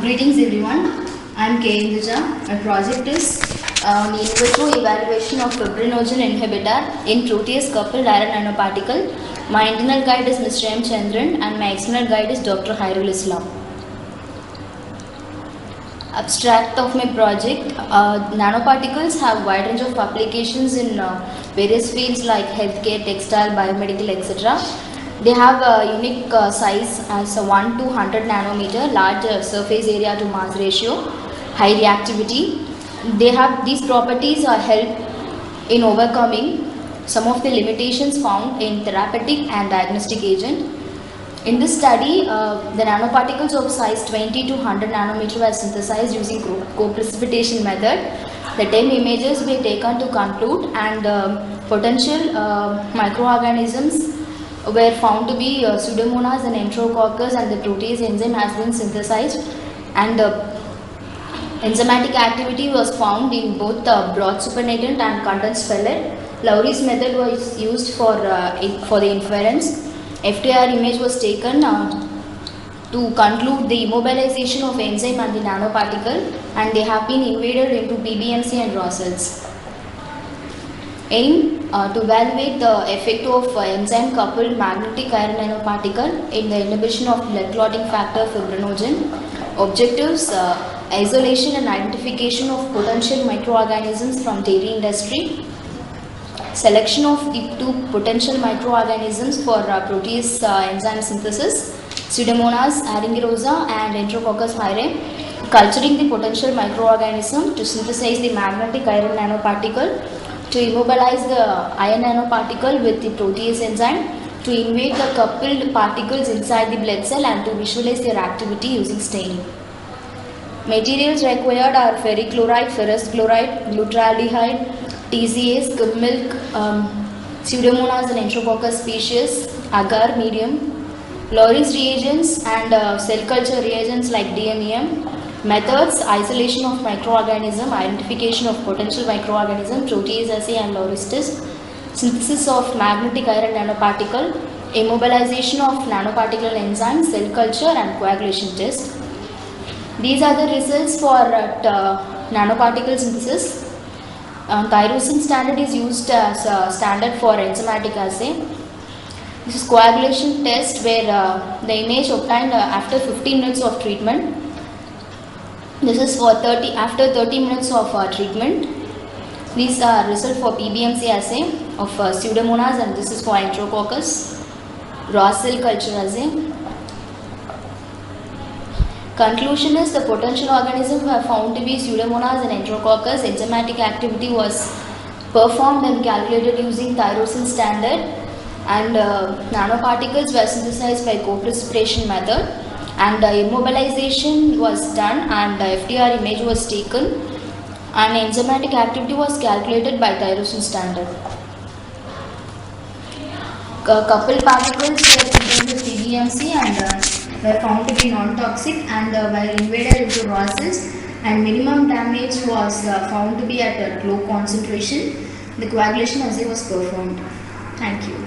Greetings everyone. I am K. Induja. My project is in vitro evaluation of fibrinogen inhibitor in protease coupled iron nanoparticle. My internal guide is Mr. M. Chandran and my external guide is Dr. Hairul Islam. Abstract of my project: nanoparticles have wide range of applications in various fields like healthcare, textile, biomedical, etc. They have a unique size as a 1 to 100 nanometer, large surface area to mass ratio, high reactivity. These properties help in overcoming some of the limitations found in therapeutic and diagnostic agent. In this study, the nanoparticles of size 20 to 100 nanometer were synthesized using co-precipitation method. The 10 images were taken to conclude, and potential microorganisms were found to be Pseudomonas and Enterococcus, and the protease enzyme has been synthesized, and enzymatic activity was found in both broth supernatant and condensed pellet. Lowry's method was used for the inference. FTIR image was taken to conclude the immobilization of enzyme and the nanoparticle, and they have been invaded into PBMC and raw cells. Aim to evaluate the effect of enzyme coupled magnetic iron nanoparticle in the inhibition of blood clotting factor fibrinogen. Objectives: isolation and identification of potential microorganisms from dairy industry. Selection of the two potential microorganisms for protease enzyme synthesis, Pseudomonas aeruginosa and Enterococcus hyrae. Culturing the potential microorganism to synthesize the magnetic iron nanoparticle, to immobilize the iron nanoparticle with the protease enzyme, to invade the coupled particles inside the blood cell, and to visualize their activity using staining. Materials required are ferric chloride, ferrous chloride, glutaraldehyde, TCA, skim milk, Pseudomonas and Enterococcus species, agar medium, Lowry's reagents, and cell culture reagents like DMEM. Methods: isolation of microorganism, identification of potential microorganism, protease assay and Lowry's test, synthesis of magnetic iron nanoparticle, immobilization of nanoparticle enzyme, cell culture and coagulation test. These are the results for nanoparticle synthesis. Tyrosine standard is used as a standard for enzymatic assay. This is coagulation test where the image obtained after 15 minutes of treatment. This is for after 30 minutes of treatment. These are results for PBMC assay of Pseudomonas, and this is for Enterococcus. Raw cell culture assay. Conclusion is the potential organisms were found to be Pseudomonas and Enterococcus. Enzymatic activity was performed and calculated using tyrosine standard, and nanoparticles were synthesized by co-precipitation method, and immobilization was done, and FTIR image was taken, and enzymatic activity was calculated by tyrosine standard. Coupled particles were treated with PBMC and were found to be non-toxic, and were invaded into raw cells, and minimum damage was found to be at a low concentration. The coagulation assay was performed. Thank you.